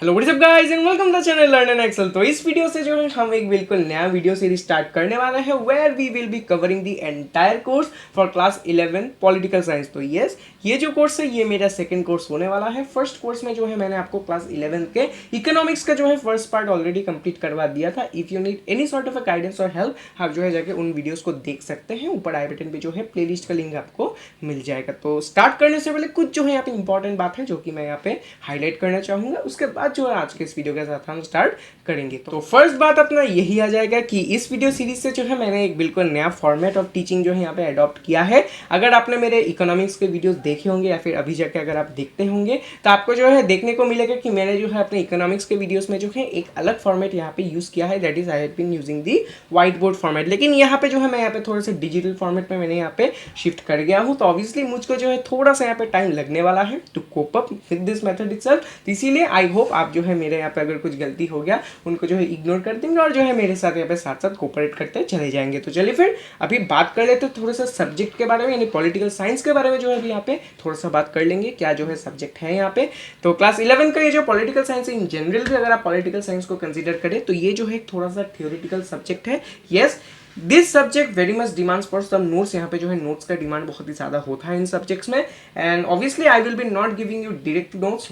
Hello what's up guys and welcome to the channel Learn and Excel. तो इस video से जो है हम एक बिल्कुल नया वीडियो सीरीज स्टार्ट करने वाले हैं where we will be covering the entire course for class 11 political science. तो यस, ये जो कोर्स है ये मेरा सेकंड कोर्स होने वाला है। फर्स्ट कोर्स में जो है मैंने आपको क्लास 11 के इकोनॉमिक्स का जो है फर्स्ट पार्ट ऑलरेडी कंप्लीट करवा दिया था। If you need any sort of a guidance और हेल्प, आप जो है जाके उन वीडियोस को देख सकते हैं। ऊपर आई बटन पे जो है प्लेलिस्ट का लिंक आपको मिल जाएगा। तो स्टार्ट करने से पहले कुछ जो है यहाँ पे इंपॉर्टेंट बात है जो कि मैं यहाँ पे हाईलाइट करना चाहूंगा, उसके बाद जो है आज के इस वीडियो के साथ हम स्टार्ट करेंगे। तो फर्स्ट बात अपना यही आ जाएगा कि इस वीडियो सीरीज से जो है मैंने एक बिल्कुल नया फॉर्मेट ऑफ टीचिंग जो है यहाँ पे अडॉप्ट किया है। अगर आपने मेरे इकोनॉमिक्स के वीडियोस देखे होंगे या फिर अभी जाके अगर आप देखते होंगे तो आपको जो है देखने को मिलेगा कि मैंने जो है अपने इकोनॉमिक्स के वीडियोस में जो है एक अलग फॉर्मेट यहाँ पे यूज किया है, that is I have been using the whiteboard format. लेकिन यहाँ पे जो है मैं यहाँ पे थोड़े से डिजिटल फॉर्मेट में मैंने यहाँ पे शिफ्ट कर गया हूँ। तो ऑब्वियसली मुझको जो है थोड़ा सा यहाँ पे टाइम लगने वाला है to cope up with this method itself. इसीलिए आई होप आप जो है मेरे यहाँ पे अगर कुछ गलती हो गया उनको जो है इग्नोर कर देंगे और जो है मेरे साथ यहाँ पे साथ साथ कोऑपरेट करते चले जाएंगे। तो चलिए फिर अभी बात कर लेते थोड़ा सा सब्जेक्ट के बारे में, यानी पॉलिटिकल साइंस के बारे में जो है अभी यहाँ पे थोड़ा सा बात कर लेंगे क्या जो है सब्जेक्ट है यहाँ पे। तो क्लास 11 का ये जो पॉलिटिकल साइंस इन जनरल भी अगर आप पॉलिटिकल साइंस को कंसिडर करें तो ये जो है थोड़ा सा थियोरिटिकल सब्जेक्ट है। Yes, this subject very much demands for some notes. यहाँ पे जो है नोट्स का डिमांड बहुत ही ज़्यादा होता है इन सब्जेक्ट्स में। And obviously I will be not giving you direct notes,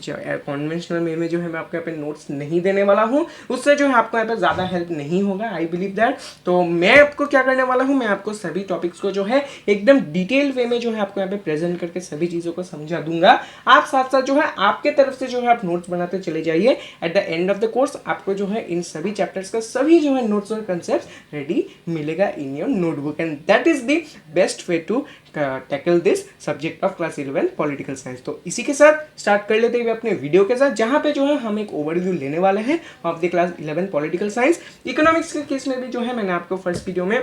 conventional way में जो है मैं आपको यहाँ पे नोट्स नहीं देने वाला हूँ, उससे जो है आपको यहाँ पे ज़्यादा हेल्प नहीं होगा, आई बिलीव दैट। तो मैं आपको क्या करने वाला हूँ, मैं आपको सभी टॉपिक्स को जो है एकदम डिटेल वे में जो है आपको यहाँ पे प्रेजेंट करके सभी चीज़ों को समझा दूंगा। आप साथ साथ जो है आपके तरफ से जो है आप नोट्स बनाते चले जाइए। At the end of the course आपको जो है इन सभी चैप्टर्स का सभी जो है नोट्स और कंसेप्ट रेडी मिलेगा in your notebook, and that is the best way to tackle this subject of class 11 political science। तो इसी के साथ स्टार्ट कर लेते हैं अपने वीडियो के साथ, जहां पे जो है हम एक ओवरव्यू लेने वाले हैं of the class 11 political science. Economics के केस में भी जो है मैंने आपको फर्स्ट वीडियो में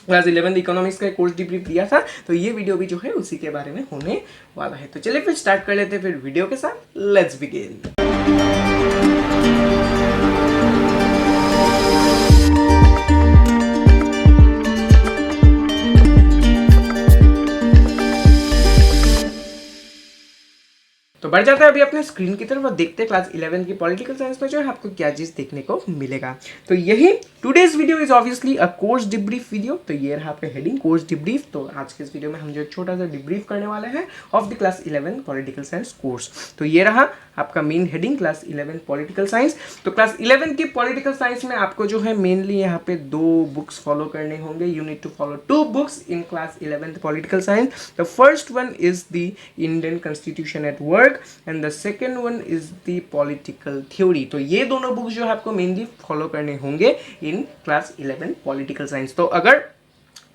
क्लास 11 इकोनॉमिक्स का कोर्स डिब्रीफ दिया था, तो ये वीडियो भी जो है उसी के बारे में होने वाला है। तो चलिए फिर स्टार्ट कर लेते हैं फिर वीडियो के साथ, लेट्स बिगिन। तो बढ़ जाता है अभी अपने स्क्रीन की तरफ और देखते हैं क्लास 11 की पॉलिटिकल साइंस में जो है आपको क्या चीज़ देखने को मिलेगा। तो यही today's video is obviously a course debrief video. तो ये रहा आपका हेडिंग कोर्स डिब्रीफ। तो आज के इस वीडियो में हम जो छोटा सा डिब्रीफ करने वाले हैं of the class 11 political science course. तो ये रहा आपका main heading class 11 political science. तो क्लास 11 की पॉलिटिकल साइंस में आपको जो है मेनली यहाँ पे 2 बुक्स फॉलो करने होंगे। You need to follow 2 books in class 11 political science. The first one is the Indian constitution at work and the second one is the political theory. तो ये दोनों बुक्स जो है आपको मेनली फॉलो करने होंगे इन क्लास 11 पॉलिटिकल साइंस। तो अगर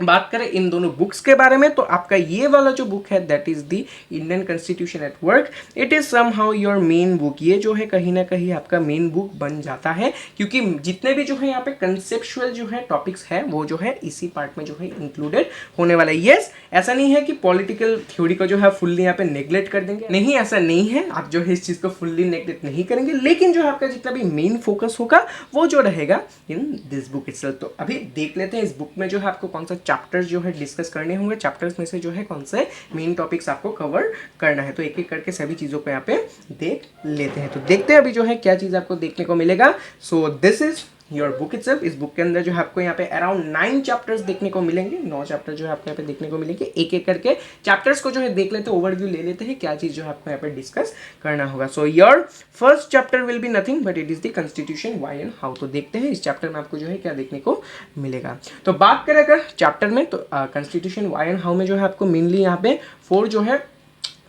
बात करें इन दोनों बुक्स के बारे में तो आपका ये वाला जो बुक है that is the Indian constitution at work, it is somehow your main book. ये जो है कहीं ना कहीं आपका मेन बुक बन जाता है, क्योंकि जितने भी जो है यहाँ पे कंसेप्चुअल जो है टॉपिक्स है वो जो है इसी पार्ट में जो है इंक्लूडेड होने वाला है। यस, ऐसा नहीं है कि पॉलिटिकल थ्योरी को जो है फुल्ली यहाँ पे नेग्लेक्ट कर देंगे, नहीं ऐसा नहीं है। आप जो है इस चीज को फुल्ली नेग्लेक्ट नहीं करेंगे, लेकिन जो है आपका जितना भी मेन फोकस होगा वो जो रहेगा इन दिस बुक इटसेल्फ। तो अभी देख लेते हैं इस बुक में जो है आपको कौन सा चैप्टर्स जो है डिस्कस करने होंगे, चैप्टर्स में से जो है कौन से मेन टॉपिक्स आपको कवर करना है। तो एक एक करके सभी चीजों को यहाँ पे देख लेते हैं। तो देखते हैं अभी जो है क्या चीज आपको देखने को मिलेगा। So this is your book itself. इस बुक के अंदर जो है आपको यहाँ पे अराउंड 9 चैप्टर्स देखने को मिलेंगे। 9 चैप्टर जो है आपको यहाँ पे देखने को मिलेंगे। एक एक करके चैप्टर्स को जो है देख लेते हैं, ओवरव्यू ले लेते हैं क्या चीज जो है आपको यहाँ पे डिस्कस करना होगा। So your first chapter will be nothing but it is the constitution why and how. तो देखते हैं इस चैप्टर में आपको जो है क्या देखने को मिलेगा। तो बात करें अगर चैप्टर में तो कॉन्स्टिट्यूशन व्हाई एंड हाउ में जो है आपको मेनली यहाँ पे 4 जो है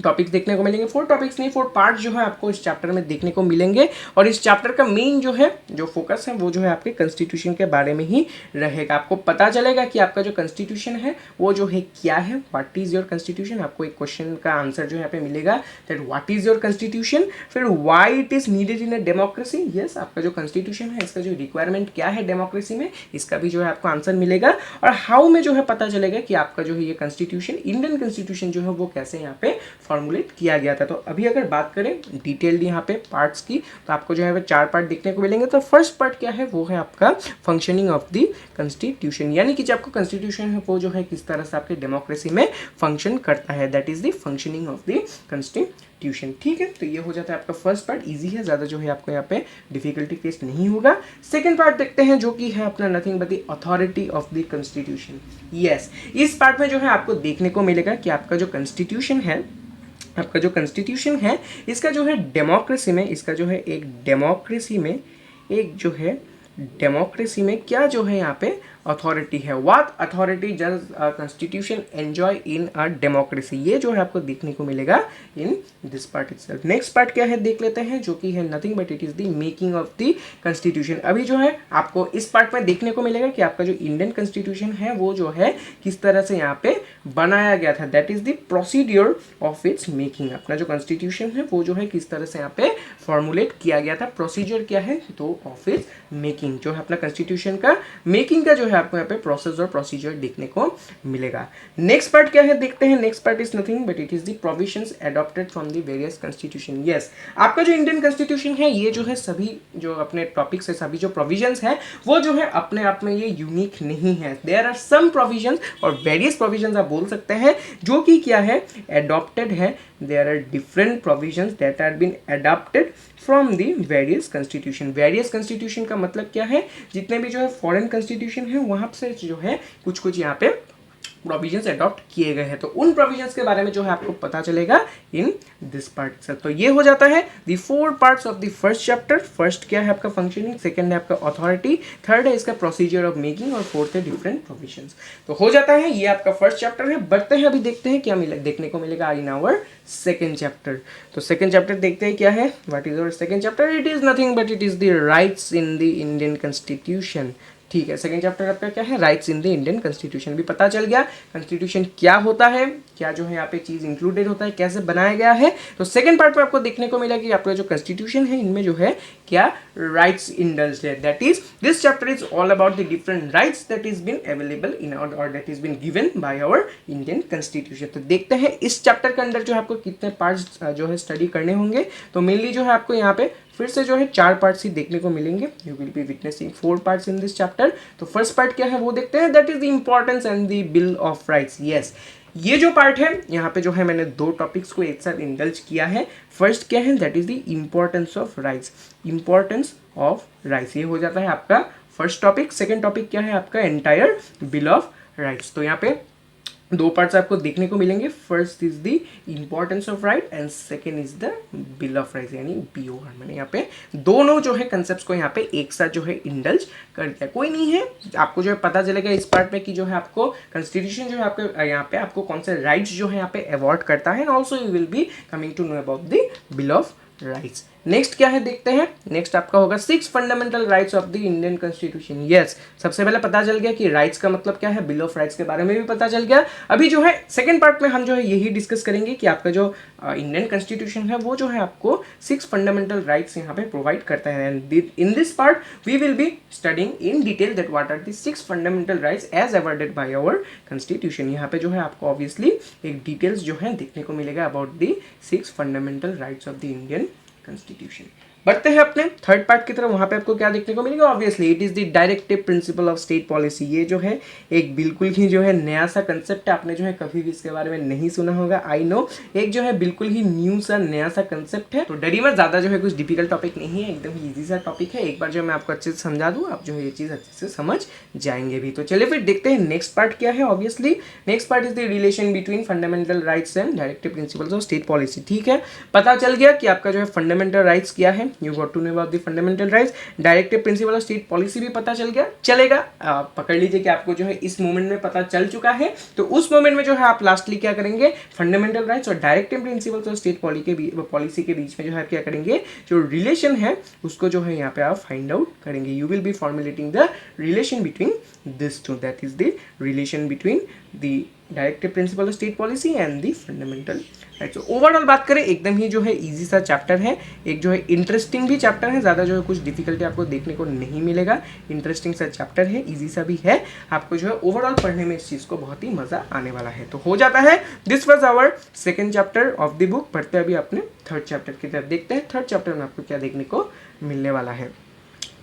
टॉपिक्स देखने को मिलेंगे। 4 टॉपिक्स नहीं 4 पार्ट जो है आपको इस चैप्टर में देखने को मिलेंगे। और इस चैप्टर का मेन जो है जो फोकस है वो जो है आपके कॉन्स्टिट्यूशन के बारे में ही रहेगा। आपको पता चलेगा कि आपका जो कॉन्स्टिट्यूशन है वो जो है क्या है, व्हाट इज योर कॉन्स्टिट्यूशन। आपको एक क्वेश्चन का आंसर जो यहाँ पे मिलेगा that what is your constitution, फिर why it is needed in a democracy. Yes, आपका जो कॉन्स्टिट्यूशन है इसका जो रिक्वायरमेंट क्या है डेमोक्रेसी में, इसका भी जो है आपको आंसर मिलेगा। और हाउ में जो है पता चलेगा कि आपका जो है ये कॉन्स्टिट्यूशन इंडियन कॉन्स्टिट्यूशन जो है वो कैसे यहाँ पे फॉर्मुलेट किया गया था। तो अभी अगर बात करें डिटेल्ड यहाँ पे पार्ट्स की, तो आपको जो है वो 4 पार्ट देखने को मिलेंगे। तो फर्स्ट पार्ट क्या है, वो है आपका फंक्शनिंग ऑफ द कॉन्स्टिट्यूशन, यानी कि जो आपका कॉन्स्टिट्यूशन है वो जो है किस तरह से आपके डेमोक्रेसी में फंक्शन करता है, that is the functioning of the constitution. ठीक है, तो ये हो जाता है आपका फर्स्ट पार्ट, इजी है, ज़्यादा जो है आपको यहाँ पे डिफिकल्टी फेस नहीं होगा। सेकेंड पार्ट देखते हैं जो कि है अपना nothing but the authority of the constitution. Yes, इस पार्ट में जो है आपको देखने को मिलेगा कि आपका जो कॉन्स्टिट्यूशन है, आपका जो कॉन्स्टिट्यूशन है, इसका जो है डेमोक्रेसी में, इसका जो है एक डेमोक्रेसी में, एक जो है डेमोक्रेसी में क्या जो है यहाँ पे अथॉरिटी है, what authority does constitution enjoy in a democracy, ये जो है आपको देखने को मिलेगा इन this part itself. Next part क्या है देख लेते हैं, जो कि है nothing but it is the making of the constitution. अभी जो है आपको इस पार्ट में देखने को मिलेगा कि आपका जो इंडियन कॉन्स्टिट्यूशन है वो जो है किस तरह से यहाँ पे बनाया गया था, that is the procedure of its making. अपना जो कॉन्स्टिट्यूशन है वो जो है किस तरह से यहाँ पे फॉर्मुलेट किया गया था, प्रोसीजर क्या है, तो ऑफ इट्स मेकिंग, जो है अपना कॉन्स्टिट्यूशन का मेकिंग का जो है आपको यहाँ पे प्रोसेस और प्रोसीजर देखने को मिलेगा। नेक्स्ट पार्ट क्या है देखते हैं, next part is nothing but it is the provisions adopted from the various constitution. Yes, आपका जो इंडियन कॉन्स्टिट्यूशन है ये जो है सभी जो अपने टॉपिक्स है, सभी जो प्रोविजंस है वो जो है अपने आप में ये यूनिक नहीं है। देयर आर सम प्रोविजंस और वेरियस प्रोविजंस आप बोल सकते हैं जो कि क्या है, एडॉप्टेड है। There are different provisions that are been adopted from the various constitution. Various constitution का मतलब क्या है, जितने भी जो है फॉरेन कॉन्स्टिट्यूशन है वहाँ से जो है कुछ कुछ यहाँ पे प्रोविजंस अडॉप्ट किए गए हैं, तो उन प्रोविजंस के बारे में जो है आपको पता चलेगा इन दिस पार्ट से। तो ये हो जाता है the 4 parts of the first chapter. First क्या है आपका फंक्शनिंग, सेकंड है आपका अथॉरिटी, थर्ड है इसका प्रोसीजर ऑफ मेकिंग और फोर्थ है डिफरेंट प्रोविजंस। तो हो जाता है ये आपका फर्स्ट चैप्टर है। बढ़ते हैं, अभी देखते हैं क्या देखने को मिलेगा इन आवर सेकंड चैप्टर। तो सेकंड चैप्टर देखते हैं क्या है, what is our second chapter, it is nothing but it is the rights in the Indian constitution. ठीक है, सेकंड चैप्टर आपका क्या है, rights in the Indian constitution. भी पता चल गया कॉन्स्टिट्यूशन क्या होता है, क्या जो है यहाँ पे चीज इंक्लूडेड होता है, कैसे बनाया गया है। तो सेकंड पार्ट में आपको देखने को मिला कि आपका जो कॉन्स्टिट्यूशन है इनमें जो है क्या राइट्स इंडल्ज्ड है, that is this chapter is all about the different rights that is been available in और that is been given by our Indian constitution. तो देखते हैं इस चैप्टर के अंदर जो है आपको कितने पार्ट्स जो है स्टडी करने होंगे। तो मेनली जो है आपको यहाँ पे फिर से जो है 4 पार्ट्स ही देखने को मिलेंगे। You will be witnessing 4 parts in this chapter. तो फर्स्ट पार्ट क्या है वो देखते हैं, that is the importance and the bill of rights. Yes, ये जो पार्ट है यहाँ पे जो है मैंने 2 टॉपिक्स को एक साथ इंडल्ज किया है। फर्स्ट क्या है, that is the importance of rights, importance of rights, ये हो जाता है आपका फर्स्ट टॉपिक। सेकेंड टॉपिक क्या है आपका, एंटायर बिल ऑफ राइट्स। तो यहाँ पे 2 पार्ट्स आपको देखने को मिलेंगे। First is the importance of right and second is the bill of rights, यानी BOR। मैंने यहाँ पे दोनों जो है कंसेप्ट्स को यहाँ पे एक साथ जो है इंडल्ज कर दिया। कोई नहीं है, आपको जो है पता चलेगा इस पार्ट में कि जो है आपको कॉन्स्टिट्यूशन जो है आपके यहाँ पे आपको कौन से राइट्स जो है यहाँ पे अवॉर्ड करता है, and also you will be coming to know about the bill of rights. Next क्या है देखते हैं, नेक्स्ट आपका होगा 6 fundamental rights of the Indian constitution. Yes, सबसे पहले पता चल गया कि राइट्स का मतलब क्या है, बिल ऑफ राइट्स के बारे में भी पता चल गया। अभी जो है सेकंड पार्ट में हम जो है यही डिस्कस करेंगे कि आपका जो इंडियन कॉन्स्टिट्यूशन है वो जो है आपको 6 फंडामेंटल राइट्स यहाँ पे प्रोवाइड करता है। And in this part we will be studying in detail that what are the 6 fundamental rights as awarded by our constitution. यहाँ पे जो है आपको ऑब्वियसली एक डिटेल्स जो है देखने को मिलेगा about the 6 fundamental rights of the Indian constitution. बढ़ते हैं अपने थर्ड पार्ट की तरफ। वहां पे आपको क्या देखने को मिलेगा, obviously it is the directive principle of state policy. ये जो है एक बिल्कुल ही जो है नया सा कंसेप्ट है, आपने जो है कभी भी इसके बारे में नहीं सुना होगा, आई नो। एक जो है बिल्कुल ही न्यू सा नया सा कंसेप्ट है। तो डरिए मत, ज्यादा जो है कुछ डिफिकल्ट टॉपिक नहीं है, एकदम ही ईजी सा टॉपिक है। एक बार जो मैं आपको अच्छे से समझा दूँ, आप जो है ये चीज अच्छे से समझ जाएंगे भी। तो चलिए फिर देखते हैं नेक्स्ट पार्ट क्या है। Obviously next part is the relation between fundamental rights and directive principles of state policy. ठीक है, पता चल गया कि आपका जो है फंडामेंटल राइट्स क्या है, you got to know about the fundamental rights. Directive principle of state policy भी पता चल गया। चलेगा, पकड़ लीजिए कि आपको जो है इस मोमेंट में पता चल चुका है। तो उस मोमेंट में जो है आप लास्टली क्या करेंगे, फंडामेंटल राइट्स और directive principles of state policy के बीच में जो है क्या करेंगे, जो रिलेशन है उसको जो है यहाँ पे आप फाइंड आउट करेंगे। You will be formulating the relation between this two, that is the relation between the directive principle of state policy and the fundamental right. Overall बात करें एकदम ही जो है इजी सा चैप्टर है, एक जो है इंटरेस्टिंग भी चैप्टर है, ज़्यादा जो है कुछ डिफिकल्टी आपको देखने को नहीं मिलेगा, इंटरेस्टिंग सा चैप्टर है, इजी सा भी है, आपको जो है ओवरऑल पढ़ने में इस चीज़ को बहुत ही मज़ा आने वाला है। तो हो जाता है this was our second chapter of the book. पढ़ते अभी अपने थर्ड चैप्टर की तरफ देखते हैं, थर्ड चैप्टर में आपको क्या देखने को मिलने वाला है।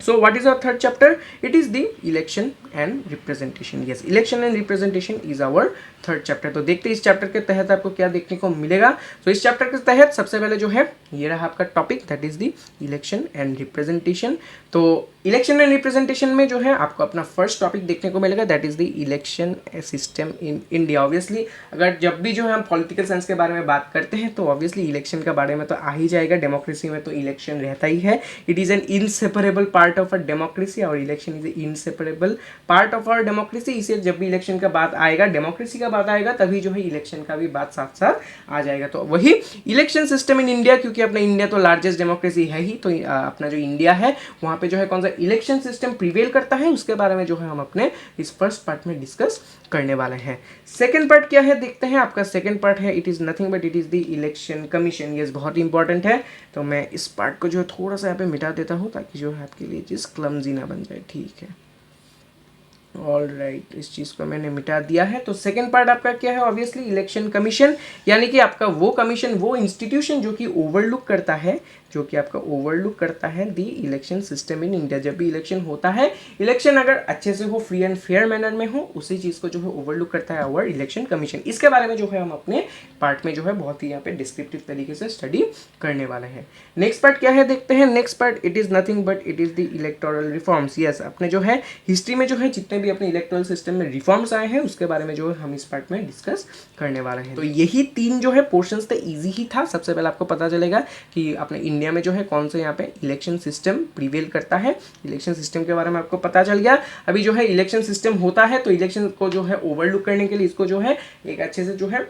So what is our third chapter? It is the election and representation. Yes, election and representation is our third chapter. तो देखते हैं इस चैप्टर के तहत आपको क्या देखने को मिलेगा। तो इस चैप्टर के तहत सबसे पहले जो है ये रहा आपका topic, that is the election and representation. तो इलेक्शन एंड रिप्रेजेंटेशन में जो है आपको अपना फर्स्ट टॉपिक देखने को मिलेगा, that is the election system in India. Obviously अगर जब भी जो है हम पॉलिटिकल साइंस के बारे में बात करते हैं तो ऑब्वियसली इलेक्शन के बारे में तो आ ही जाएगा। डेमोक्रेसी में तो इलेक्शन रहता ही है, it is an inseparable part of a democracy, और election is a inseparable part of our democracy. इसे जब भी इलेक्शन का बात आएगा, डेमोक्रेसी का बात आएगा, तभी जो है इलेक्शन का भी बात साथ साथ आ जाएगा। तो वही इलेक्शन सिस्टम इन इंडिया, क्योंकि अपना इंडिया तो लार्जेस्ट डेमोक्रेसी है ही, तो अपना जो इंडिया है वहाँ पे जो है कौन सा इलेक्शन सिस्टम प्रिवेल करता है, उसके बारे में जो है हम अपने इस फर्स्ट पार्ट में डिस्कस करने वाले हैं। सेकंड पार्ट क्या है देखते हैं। आपका सेकंड पार्ट है it is nothing but it is the election commission. ये बहुत इंपॉर्टेंट है, तो मैं इस पार्ट को जो है थोड़ा सा यहाँ पे मिटा देता हूँ ताकि जो है आपके लिए चीज़ क्लमजी ना बन जाए। ठीक है, ऑल राइट, इस चीज़ को मैंने मिटा दिया है। तो सेकंड पार्ट आपका क्या है, ऑब्वियसली इलेक्शन कमीशन, यानी कि आपका वो कमीशन, वो इंस्टीट्यूशन जो कि ओवरलुक करता है, जो कि आपका ओवरलुक करता है दी इलेक्शन सिस्टम इन इंडिया। जब भी इलेक्शन होता है, इलेक्शन अगर अच्छे से हो, फ्री एंड फेयर मैनर में हो, उसी चीज़ को जो है ओवरलुक करता है आवर इलेक्शन कमीशन। इसके बारे में जो है हम अपने पार्ट में जो है बहुत ही यहाँ पे डिस्क्रिप्टिव तरीके से स्टडी करने वाले हैं। नेक्स्ट पार्ट क्या है देखते हैं। Next part it is nothing but it is the electoral reforms. Yes, अपने जो है हिस्ट्री में जो है जितने भी अपने इलेक्टोरल सिस्टम में रिफॉर्म्स आए हैं उसके बारे में जो है हम इस पार्ट में डिस्कस करने वाले हैं। तो यही तीन जो है पोर्शंस थे, ईजी ही था। सबसे पहले आपको पता चलेगा कि अपने इंडिया में जो है कौन से यहाँ पे इलेक्शन सिस्टम प्रिवेल करता है, इलेक्शन सिस्टम के बारे में आपको पता चल गया। अभी जो है इलेक्शन सिस्टम होता है तो इलेक्शन को जो है ओवरलुक करने के लिए, इसको जो है एक अच्छे से जो है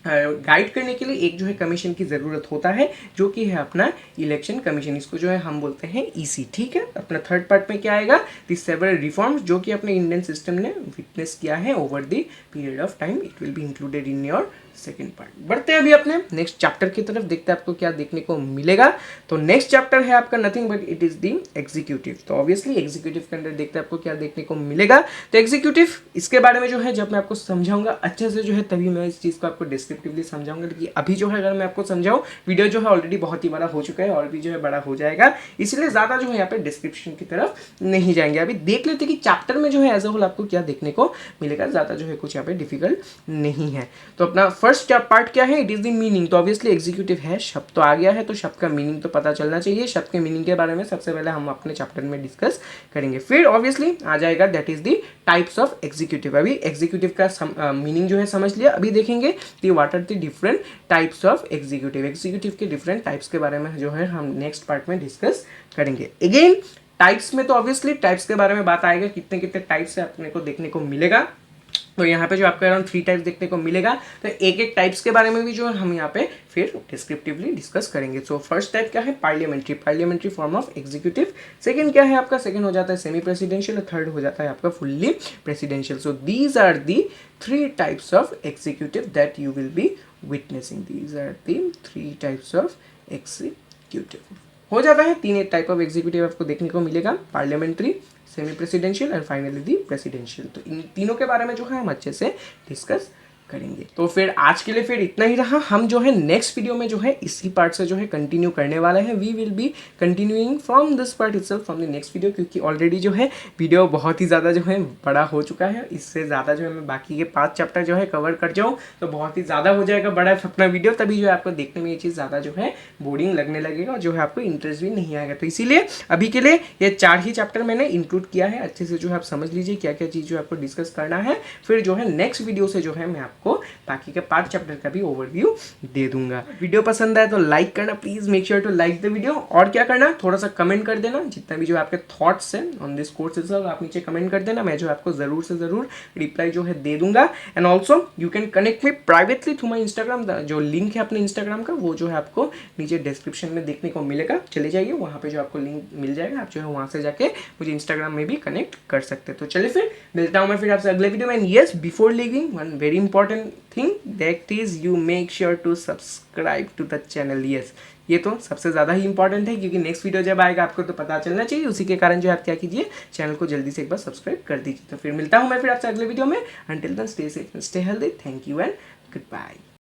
गाइड करने के लिए एक जो है कमीशन की ज़रूरत होता है, जो कि है अपना इलेक्शन कमीशन। इसको जो है हम बोलते हैं ईसी। ठीक है, अपना थर्ड पार्ट में क्या आएगा, दी सेवरल रिफॉर्म्स जो कि अपने इंडियन सिस्टम ने विटनेस किया है over the period of time, it will be included in your second part. बढ़ते हैं अभी अपने नेक्स्ट चैप्टर की तरफ, देखते हैं आपको क्या देखने को मिलेगा। तो नेक्स्ट चैप्टर है आपका nothing but it is the executive. तो ऑब्वियसली एग्जीक्यूटिव के अंदर देखते हैं आपको क्या देखने को मिलेगा। तो एग्जीक्यूटिव, इसके बारे में जो है जब मैं आपको समझाऊंगा अच्छे से जो है तभी मैं इस चीज़ को आपको डिस्क्रिप्टिवली समझाऊंगा, लेकिन अभी जो है अगर मैं आपको समझाऊं, वीडियो जो है ऑलरेडी बहुत ही बड़ा हो चुका है और भी जो है बड़ा हो जाएगा, इसलिए ज़्यादा जो है यहाँ पे डिस्क्रिप्शन की तरफ नहीं जाएंगे। अभी देख लेते कि चैप्टर में जो है एज अ होल आपको क्या देखने को मिलेगा, ज़्यादा जो है कुछ यहाँ पे डिफिकल्ट नहीं है। तो अपना फर्स्ट पार्ट क्या है, इट इज द मीनिंग। तो ऑब्वियसली एग्जीक्यूटिव है, शब्द तो आ गया है तो शब्द का मीनिंग तो पता चलना चाहिए। शब्द के मीनिंग के बारे में सबसे पहले हम अपने चैप्टर में डिस्कस करेंगे, फिर ऑब्वियसली आ जाएगा that is the types of executive. अभी एग्जीक्यूटिव का मीनिंग जो है समझ लिया, अभी देखेंगे कि what are the different types of executive. Executive के डिफरेंट टाइप्स के बारे में जो है हम नेक्स्ट पार्ट में डिस्कस करेंगे। अगेन टाइप्स में तो ऑब्वियसली टाइप्स के बारे में बात आएगा, कितने कितने टाइप्स है अपने को देखने को मिलेगा। तो यहाँ पे जो आपको अराउंड 3 टाइप्स देखने को मिलेगा, तो एक एक टाइप्स के बारे में भी जो है हम यहाँ पे फिर डिस्क्रिप्टिवली डिस्कस करेंगे। सो फर्स्ट टाइप क्या है, parliamentary form of executive. Second क्या है आपका, सेकंड हो जाता है सेमी प्रेसिडेंशियल, और थर्ड हो जाता है आपका fully presidential. So these are the 3 types of executive that you will be witnessing. These are the 3 types of executive. हो जाता है 3 टाइप ऑफ एग्जीक्यूटिव आपको देखने को मिलेगा, parliamentary, semi presidential and finally the presidential. तो इन तीनों के बारे में जो है हम अच्छे से डिस्कस करेंगे। तो फिर आज के लिए फिर इतना ही रहा। हम जो है नेक्स्ट वीडियो में जो है इसी पार्ट से जो है कंटिन्यू करने वाले हैं। We will be continuing from this part itself from the next video, क्योंकि ऑलरेडी जो है वीडियो बहुत ही ज़्यादा जो है बड़ा हो चुका है। इससे ज़्यादा जो है मैं बाकी के 5 चैप्टर जो है कवर कर जाऊँ तो बहुत ही ज़्यादा हो जाएगा बड़ा अपना वीडियो, तभी जो है आपको देखने में ये चीज़ ज़्यादा जो है बोरिंग लगने लगेगा और जो है आपको इंटरेस्ट भी नहीं आएगा। तो इसीलिए अभी के लिए ये 4 ही चैप्टर मैंने इंक्लूड किया है। अच्छे से जो है आप समझ लीजिए क्या क्या चीज़ जो आपको डिस्कस करना है, फिर जो है नेक्स्ट वीडियो से जो है मैं आपको आपको बाकी के 5 चैप्टर का भी ओवरव्यू दे दूंगा। वीडियो पसंद आए तो लाइक करना, please make sure to like the video. और क्या करना, थोड़ा सा कमेंट कर देना, जितना भी जो आपके थॉट्स हैं ऑन दिस कोर्स इटसेल्फ आप नीचे कमेंट कर देना, मैं जो आपको जरूर से जरूर रिप्लाई जो है दे दूंगा। And also you can connect me privately through my Instagram, जो लिंक है अपने इंस्टाग्राम का वो जो है आपको नीचे डिस्क्रिप्शन में देखने को मिलेगा, चले जाइए वहाँ पे जो आपको लिंक मिल जाएगा, आप जो है वहाँ से जाके मुझे इंस्टाग्राम में भी कनेक्ट कर सकते हैं। तो चलिए फिर मिलता हूँ मैं फिर आपसे अगले वीडियो में। And yes, before leaving one very important thing, that is you make sure to subscribe to the channel. Yes, ये तो सबसे ज़्यादा ही इंपॉर्टेंट है, क्योंकि नेक्स्ट वीडियो जब आएगा आपको तो पता चलना चाहिए, उसी के कारण जो आप क्या कीजिए, चैनल को जल्दी से एक बार सब्सक्राइब कर दीजिए। तो फिर मिलता हूँ मैं फिर आपसे अगले वीडियो में। Until then stay safe and stay healthy. Thank you and good bye.